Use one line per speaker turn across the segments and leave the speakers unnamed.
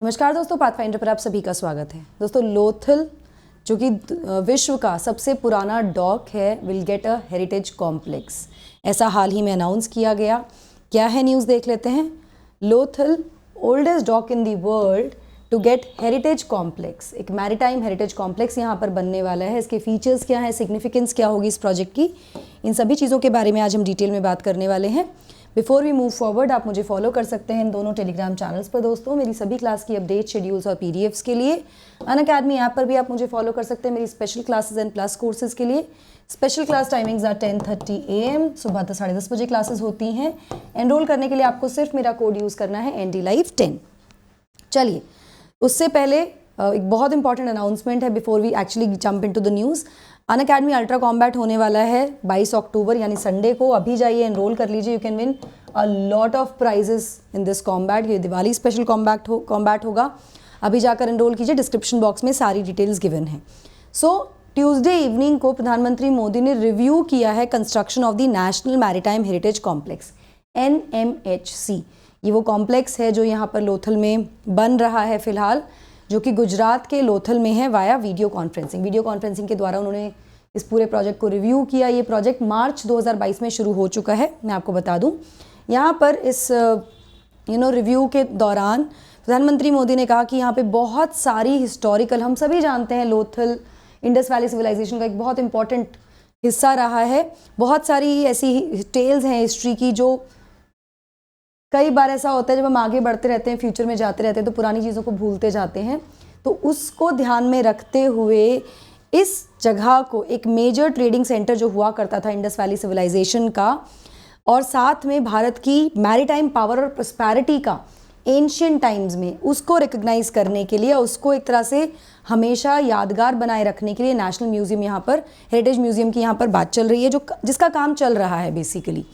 नमस्कार दोस्तों, पाथफाइंडर पर आप सभी का स्वागत है। दोस्तों, लोथल जो कि विश्व का सबसे पुराना डॉक है will get a heritage complex, ऐसा हाल ही में अनाउंस किया गया। क्या है न्यूज़, देख लेते हैं। Lothal oldest dock in the world to get heritage complex, एक मैरीटाइम हेरिटेज कॉम्प्लेक्स यहाँ पर बनने वाला है। इसके फीचर्स क्या है, सिग्निफिकेंस क्या होगी इस प्रोजेक्ट की, इन सभी चीज़ों के बारे में आज हम डिटेल में बात करने वाले हैं। बिफोर वी मूव फॉरवर्ड, आप मुझे फॉलो कर सकते हैं इन दोनों टेलीग्राम चैनल्स पर दोस्तों। मेरी सभी क्लास की अपडेट, शेड्यूल्स और पीडीएफ्स के लिए अनअकैडमी ऐप पर भी आप मुझे फॉलो कर सकते हैं मेरी special classes and plus courses के लिए। Special class timings are 10:30 AM, सुबह 10-10:30 बजे क्लासेस होती हैं। एनरोल करने के लिए आपको सिर्फ मेरा कोड यूज़ करना है NDLive10। चलिए, उससे पहले एक बहुत इंपॉर्टेंट अनाउंसमेंट है before we actually jump into the news. Unacademy ultra combat होने वाला है 22 अक्टूबर यानी संडे को। अभी जाइए, एनरोल कर लीजिए। You can win a lot of prizes in this combat. ये दिवाली स्पेशल कॉम्बैट होगा। अभी जाकर एनरोल कीजिए, डिस्क्रिप्शन बॉक्स में सारी डिटेल्स गिवन है। सो ट्यूसडे इवनिंग को प्रधानमंत्री मोदी ने रिव्यू किया है construction of the national Maritime heritage complex NMHC। ये वो कॉम्प्लेक्स है जो यहाँ पर लोथल में बन रहा है फिलहाल, जो कि गुजरात के लोथल में है, वाया वीडियो कॉन्फ्रेंसिंग के द्वारा उन्होंने इस पूरे प्रोजेक्ट को रिव्यू किया। ये प्रोजेक्ट मार्च 2022 में शुरू हो चुका है। मैं आपको बता दूं, यहाँ पर इस रिव्यू के दौरान प्रधानमंत्री मोदी ने कहा कि यहाँ पे बहुत सारी हिस्टोरिकल, हम सभी जानते हैं लोथल इंडस वैली सिविलाइजेशन का एक बहुत इंपॉर्टेंट हिस्सा रहा है। बहुत सारी ऐसी टेल्स हैं हिस्ट्री की, जो कई बार ऐसा होता है जब हम आगे बढ़ते रहते हैं, फ्यूचर में जाते रहते हैं, तो पुरानी चीज़ों को भूलते जाते हैं। तो उसको ध्यान में रखते हुए इस जगह को एक मेजर ट्रेडिंग सेंटर जो हुआ करता था इंडस वैली सिविलाइजेशन का, और साथ में भारत की मैरीटाइम पावर और प्रॉस्पेरिटी का एंशिएंट टाइम्स में, उसको रिकग्नाइज करने के लिए, उसको एक तरह से हमेशा यादगार बनाए रखने के लिए नेशनल म्यूजियम, यहाँ पर हेरिटेज म्यूजियम की यहाँ पर बात चल रही है, जिसका काम चल रहा है बेसिकली।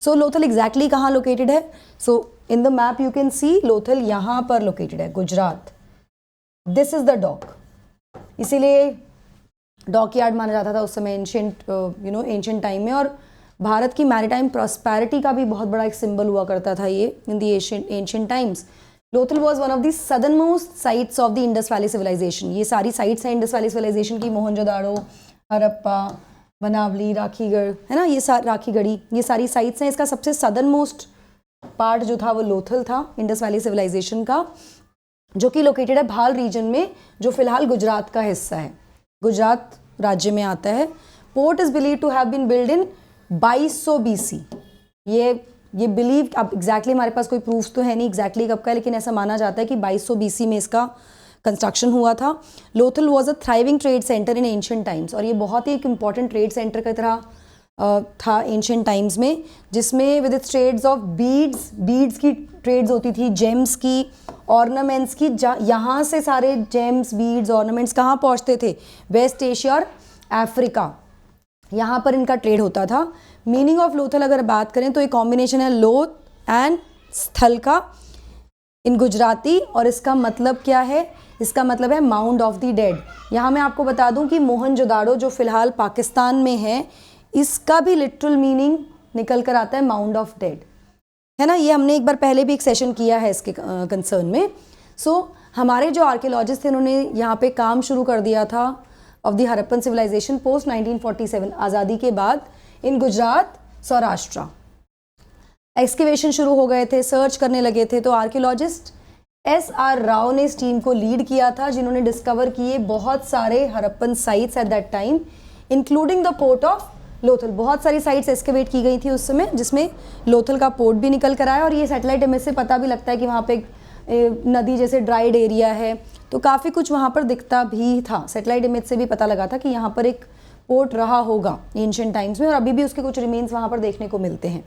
सो लोथल एग्जैक्टली कहाँ लोकेटेड है? So in the map you can see Lothal यहाँ पर लोकेटेड है, Gujarat. This is the dock, इसीलिए डॉक यार्ड माना जाता था उस समय एंशिएंट टाइम में। और भारत की मैरीटाइम प्रॉस्पेरिटी का भी बहुत बड़ा एक सिंबल हुआ करता था ये in the ancient times. Lothal was one of the southern most sites of the Indus valley civilisation. ये सारी साइट्स हैं इंडस वैली सिविलाइजेशन की, मोहनजोदाड़ो, हड़प्पा, बनावली, राखीगढ़, है ना, राखीगढ़ी, ये सारी साइट्स हैं। इसका सबसे सदर्न मोस्ट पार्ट जो था वो लोथल था इंडस वैली सिविलाइजेशन का, जो कि लोकेटेड है भाल रीजन में, जो फिलहाल गुजरात का हिस्सा है, गुजरात राज्य में आता है। Port is believe to have been build in 2200 BC। ये बिलीव, अब एग्जैक्टली हमारे पास कोई प्रूफ तो है नहीं एग्जैक्टली कब का है, लेकिन ऐसा माना जाता है कि 2200 BC में इसका कंस्ट्रक्शन हुआ था। Lothal was a thriving trade centre in ancient times, और ये बहुत ही एक इंपॉर्टेंट ट्रेड सेंटर की तरह था एंशिएंट टाइम्स में, जिसमें with its trades of beads की ट्रेड्स होती थी, जेम्स की, ऑर्नामेंट्स की। यहाँ से सारे जेम्स, बीड्स, ऑर्नामेंट्स कहाँ पहुँचते थे? वेस्ट एशिया और अफ्रीका, यहाँ पर इनका ट्रेड होता था। मीनिंग ऑफ लोथल अगर बात करें तो एक कॉम्बिनेशन है लोथ एंड स्थल का इन गुजराती, और इसका मतलब क्या है? इसका मतलब है माउंड ऑफ द डेड। यहाँ मैं आपको बता दूं कि मोहनजोदाड़ो जो फिलहाल पाकिस्तान में है, इसका भी लिटरल मीनिंग निकल कर आता है माउंड ऑफ डेड, है ना। ये हमने एक बार पहले भी एक सेशन किया है इसके कंसर्न में। सो हमारे जो आर्कियोलॉजिस्ट थे, उन्होंने यहाँ पे काम शुरू कर दिया था of the Harappan civilisation post 1947, आज़ादी के बाद, इन गुजरात, सौराष्ट्र। एक्सकेवेशन शुरू हो गए थे, सर्च करने लगे थे, तो आर्कियोलॉजिस्ट SR राव ने इस टीम को लीड किया था, जिन्होंने डिस्कवर किए बहुत सारे Harappan sites at that time, including the port of Lothal. बहुत सारी साइट्स एक्सकेवेट की गई थी उस समय, जिसमें लोथल का पोर्ट भी निकल कर आया। और ये सैटेलाइट इमेज से पता भी लगता है कि वहाँ पे एक नदी जैसे ड्राइड एरिया है, तो काफ़ी कुछ वहाँ पर दिखता भी था। सैटेलाइट इमेज से भी पता लगा था कि यहाँ पर एक पोर्ट रहा होगा एंशिएंट टाइम्स में, और अभी भी उसके कुछ रिमेन्स वहाँ पर देखने को मिलते हैं।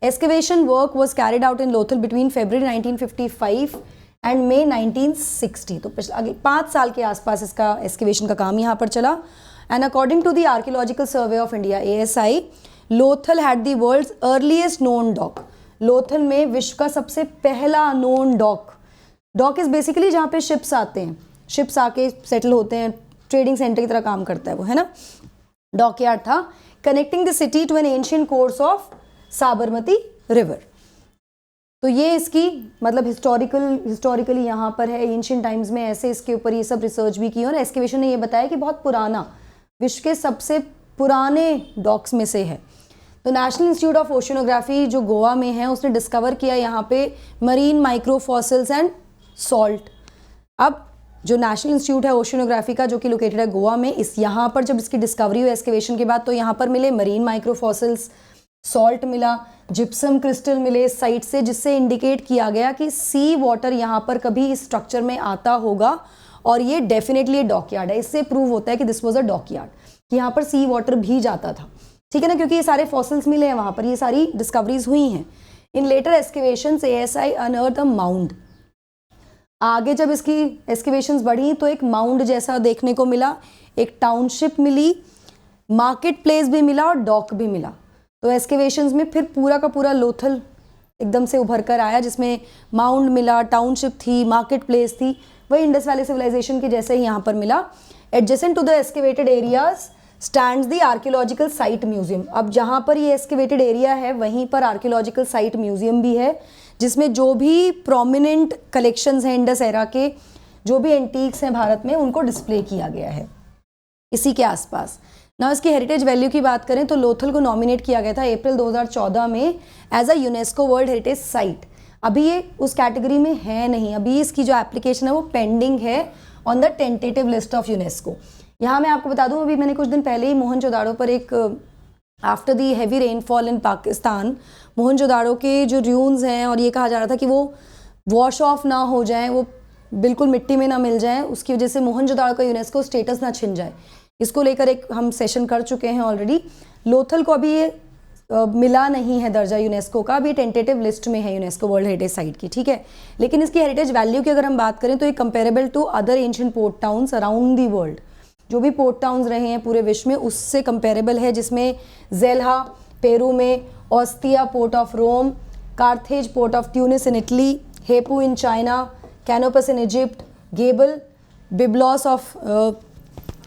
Excavation work was carried out in Lothal between February 1955 and May 1960। तो पिछले आगे 5 साल के आसपास इसका एक्सकेवेशन का काम यहाँ पर चला। And according to the Archaeological Survey of India ASI, Lothal had the world's earliest known dock. Lothal में विश्व का सबसे पहला नोन डॉक इज बेसिकली जहाँ पे शिप्स आते हैं, शिप्स आके सेटल होते हैं, ट्रेडिंग सेंटर की तरह काम करता है वो, है ना। डॉक यार्ड था connecting the city to an ancient course of Sabarmati river. तो ये इसकी मतलब हिस्टोरिकली यहाँ पर है, एंशिएंट टाइम्स में ऐसे इसके ऊपर ये सब रिसर्च भी की और एक्सकेवेशन ने ये बताया कि बहुत पुराना, विश्व के सबसे पुराने डॉक्स में से है। तो नेशनल इंस्टीट्यूट ऑफ ओशियनोग्राफी जो गोवा में है उसने डिस्कवर किया यहाँ पे मरीन माइक्रोफॉसिल्स एंड सॉल्ट। अब जो नेशनल इंस्टीट्यूट है ओशियनोग्राफी का जो कि लोकेटेड है गोवा में, इस यहाँ पर जब इसकी डिस्कवरी हुई एक्सकेवेशन के बाद तो यहाँ पर मिले मरीन माइक्रोफॉसिल्स, सॉल्ट मिला, जिप्सम क्रिस्टल मिले इस साइट से, जिससे इंडिकेट किया गया कि सी वाटर यहाँ पर कभी इस स्ट्रक्चर में आता होगा और ये डेफिनेटली डॉकयार्ड है। इससे प्रूव होता है कि दिस वाज अ डॉकयार्ड, कि यहाँ पर सी वाटर भी जाता था, ठीक है ना, क्योंकि ये सारे फॉसिल्स मिले हैं वहाँ पर, ये सारी डिस्कवरीज हुई हैं। इन लेटर एक्सकेवेशंस ASI अनअर्थ अ माउंड। आगे जब इसकी एक्सकेवेशंस बढ़ी तो एक माउंड जैसा देखने को मिला, एक टाउनशिप मिली, मार्केट प्लेस भी मिला और डॉक भी मिला। तो एक्सकेवेशंस में फिर पूरा का पूरा लोथल एकदम से उभर कर आया, जिसमें माउंड मिला, टाउनशिप थी, मार्केट प्लेस थी, वही इंडस वैली सिविलाइजेशन के जैसे ही यहाँ पर मिला। Adjacent to the excavated areas stands the archaeological site museum. अब जहाँ पर ये एक्सकेवेटेड एरिया है वहीं पर आर्कियोलॉजिकल साइट म्यूजियम भी है, जिसमें जो भी प्रोमिनेंट कलेक्शंस हैं इंडस एरा के, जो भी एंटीक्स हैं भारत में, उनको डिस्प्ले किया गया है इसी के आसपास। ना इसकी हेरिटेज वैल्यू की बात करें तो लोथल को नॉमिनेट किया गया था अप्रैल 2014 में as a UNESCO world heritage site. अभी ये उस कैटेगरी में है नहीं, अभी इसकी जो एप्लीकेशन है वो पेंडिंग है on the tentative list of UNESCO. यहाँ मैं आपको बता दूँ, अभी मैंने कुछ दिन पहले ही मोहनजोदाड़ो पर एक after the heavy rainfall in Pakistan, Mohenjodaro के जो र्यून्स हैं और ये कहा जा रहा था कि वो वॉश ऑफ ना हो जाएं, वो बिल्कुल मिट्टी में ना मिल जाएं, उसकी वजह से मोहनजोदाड़ो का यूनेस्को स्टेटस ना छिन जाए। इसको लेकर एक हम सेशन कर चुके हैं ऑलरेडी। लोथल को अभी ये मिला नहीं है दर्जा यूनेस्को का, अभी टेंटेटिव लिस्ट में है यूनेस्को वर्ल्ड हेरिटेज साइट की, ठीक है। लेकिन इसकी हेरिटेज वैल्यू की अगर हम बात करें तो ये comparable to other ancient port towns around the world, जो भी पोर्ट टाउन्स रहे हैं पूरे विश्व में उससे कंपेरेबल है, जिसमें जेल्हा पेरू में, Ostia port of Rome, Carthage port of Tunis in Italy, Hepu in China, Canopus in Egypt, Gebal Byblos of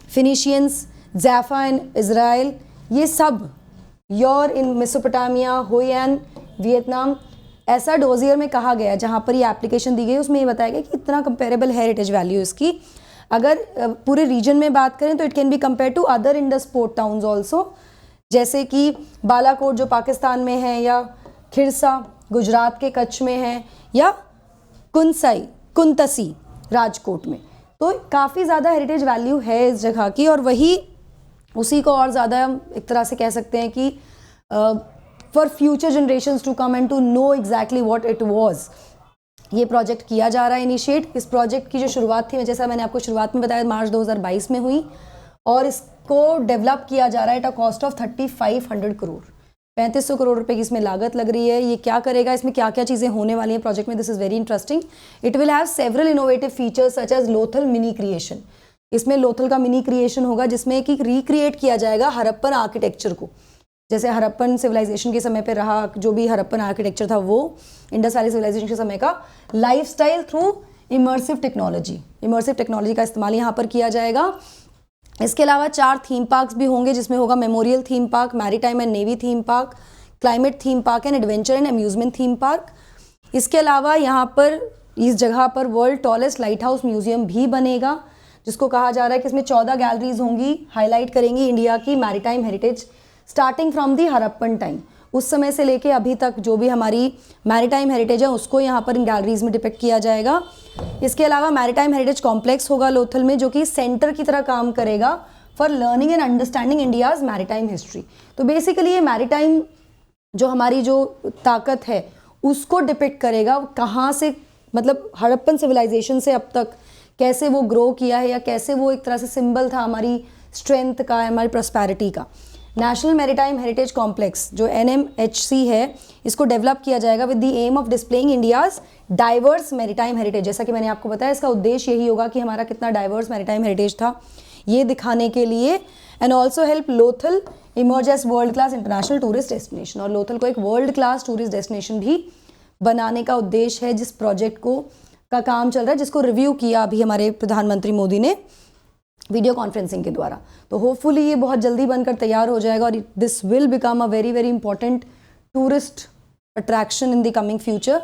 Phoenicians, Jaffa in Israel, ये सब Ur in Mesopotamia, Hoi An Vietnam. ऐसा डोजियर में कहा गया जहाँ पर ये एप्लीकेशन दी गई, उसमें ये बताया गया कि इतना कंपेरेबल हेरिटेज वैल्यू इसकी। अगर पूरे रीजन में बात करें तो it can be compare to other Indus port towns also, जैसे कि बालाकोट जो पाकिस्तान में है, या खिरसा गुजरात के कच्छ में है, या कुंतसी राजकोट में। तो काफ़ी ज़्यादा हेरिटेज वैल्यू है इस जगह की, और वही उसी को और ज़्यादा हम एक तरह से कह सकते हैं कि for future generations to come and to know exactly what it was, ये प्रोजेक्ट किया जा रहा है इनिशिएट। इस प्रोजेक्ट की जो शुरुआत थी, जैसा मैंने आपको शुरुआत में बताया, मार्च 2022 में हुई, और इसको डेवलप किया जा रहा है at a cost of 3500 crore, 3500 crore रुपए की इसमें लागत लग रही है। ये क्या करेगा, इसमें क्या क्या चीज़ें होने वाली हैं प्रोजेक्ट में, this is very interesting. It will have several innovative features such as Lothal mini creation. इसमें लोथल का मिनी क्रिएशन होगा, जिसमें कि रिक्रिएट किया जाएगा हड़प्पन आर्किटेक्चर को, जैसे हड़प्पन सिविलाइजेशन के समय पे रहा, जो भी हड़प्पन आर्किटेक्चर था वो इंडस वैली सिविलाइजेशन के समय का लाइफस्टाइल थ्रू इमर्सिव टेक्नोलॉजी का इस्तेमाल यहाँ पर किया जाएगा। इसके अलावा 4 थीम पार्क्स भी होंगे, जिसमें होगा memorial theme park, maritime and navy theme park, climate theme park and adventure and amusement theme park. इसके अलावा यहाँ पर इस जगह पर world tallest light house museum भी बनेगा, जिसको कहा जा रहा है कि इसमें 14 गैलरीज होंगी, हाईलाइट करेंगी इंडिया की maritime heritage starting from the Harappan time, उस समय से लेके अभी तक जो भी हमारी मैरीटाइम हेरिटेज है उसको यहाँ पर इन गैलरीज में डिपिक्ट किया जाएगा। इसके अलावा मैरीटाइम हेरिटेज कॉम्प्लेक्स होगा लोथल में, जो कि सेंटर की तरह काम करेगा for learning and understanding India's maritime history. तो बेसिकली ये मैरीटाइम जो हमारी जो ताकत है उसको डिपिक्ट करेगा, कहाँ से मतलब हड़प्पन सिविलाइजेशन से अब तक कैसे वो ग्रो किया है, या कैसे वो एक तरह से सिंबल था हमारी स्ट्रेंथ का, हमारी प्रॉस्पेरिटी का। नेशनल मैरीटाइम हेरिटेज कॉम्प्लेक्स जो NMHC है, इसको डेवलप किया जाएगा with the aim of displaying India's diverse maritime heritage. जैसा कि मैंने आपको बताया, इसका उद्देश्य यही होगा कि हमारा कितना डाइवर्स मैरीटाइम हेरिटेज था, ये दिखाने के लिए। And also help Lothal emerge as world class international tourist destination, और लोथल को एक वर्ल्ड क्लास टूरिस्ट डेस्टिनेशन भी बनाने का उद्देश्य है, जिस प्रोजेक्ट को का काम चल रहा है, जिसको रिव्यू किया अभी हमारे प्रधानमंत्री मोदी ने वीडियो कॉन्फ्रेंसिंग के द्वारा। तो होपफुली ये बहुत जल्दी बनकर तैयार हो जाएगा, और this will become a very very important tourist attraction in the coming future.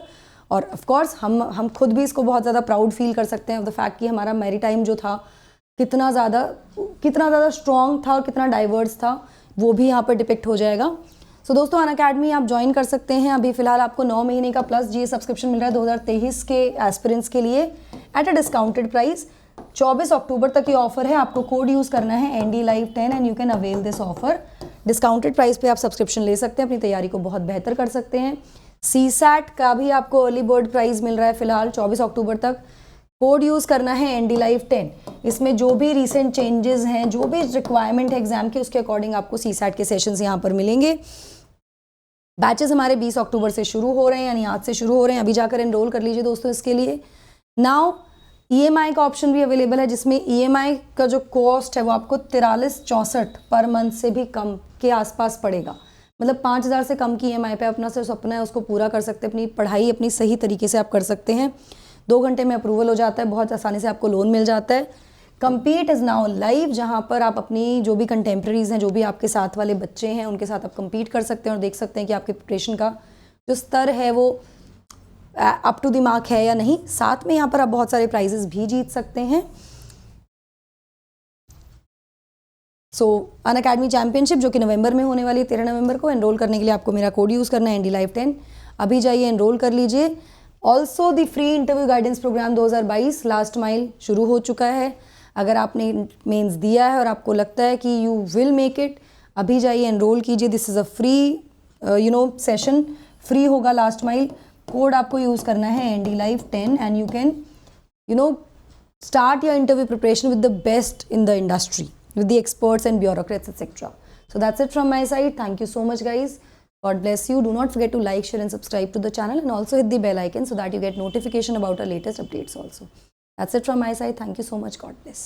और ऑफ कोर्स हम खुद भी इसको बहुत ज़्यादा प्राउड फील कर सकते हैं ऑफ द फैक्ट कि हमारा मैरीटाइम जो था कितना ज़्यादा स्ट्रॉन्ग था और कितना डाइवर्स था, वो भी यहाँ पर डिपिक्ट हो जाएगा। सो दोस्तों अनअकैडमी आप ज्वाइन कर सकते हैं। अभी फिलहाल आपको 9 महीने का प्लस जीए सब्सक्रिप्शन मिल रहा है 2023 के एस्पिरेंट्स के लिए एट अ डिस्काउंटेड प्राइस। 24 अक्टूबर तक ये ऑफर है, आपको कोड यूज़ करना है NDLive10 and you can avail this offer. Discounted price पे आप सब्सक्रिप्शन ले सकते हैं, अपनी तैयारी को बहुत बेहतर कर सकते हैं। CSAT का भी आपको अर्ली बर्ड प्राइस मिल रहा है फिलहाल 24 अक्टूबर तक। कोड यूज़ करना है NDLive10। इसमें जो भी रिसेंट चेंजेस हैं, जो भी रिक्वायरमेंट है एग्जाम के, उसके अकॉर्डिंग आपको CSAT के सेशंस यहाँ पर मिलेंगे। बैचेस हमारे 20 अक्टूबर से शुरू हो रहे हैं, यानी आज से शुरू हो रहे हैं। अभी जाकर एनरोल कर लीजिए दोस्तों इसके लिए। नाउ EMI का ऑप्शन भी अवेलेबल है, जिसमें EMI का जो कॉस्ट है वो आपको 4364 पर मंथ से भी कम के आसपास पड़ेगा। मतलब 5000 से कम की EMI पे अपना जो सपना है उसको पूरा कर सकते हैं, अपनी पढ़ाई अपनी सही तरीके से आप कर सकते हैं। 2 घंटे में अप्रूवल हो जाता है, बहुत आसानी से आपको लोन मिल जाता है। कम्पीट इज़ नाउ लाइव, जहाँ पर आप अपनी जो भी कंटेम्प्रेरीज हैं, जो भी आपके साथ वाले बच्चे हैं, उनके साथ आप कम्पीट कर सकते हैं और देख सकते हैं कि आपके प्रिपरेशन का जो स्तर है वो अप टू द मार्क है या नहीं। साथ में यहाँ पर आप बहुत सारे प्राइजेस भी जीत सकते हैं। सो अनअकैडमी चैंपियनशिप जो कि नवंबर में होने वाली है 13 नवंबर को, एनरोल करने के लिए आपको मेरा कोड यूज़ करना है NDLive10। अभी जाइए एनरोल कर लीजिए। Also the free interview guidance programme 2022 last mile शुरू हो चुका है। अगर आपने मेंस दिया है और आपको लगता है कि यू विल मेक इट, अभी जाइए एनरोल कीजिए। This is a free session, free होगा लास्ट माइल। कोड आपको यूज़ करना है NDLive10 and you can start your interview preparation with the best in the industry, with the experts and bureaucrats, etc. So that's it from my side. Thank you so much, guys. God bless you. Do not forget to like, share and subscribe to the channel, and also hit the bell icon so that you get notification about our latest updates also. That's it from my side. Thank you so much. God bless.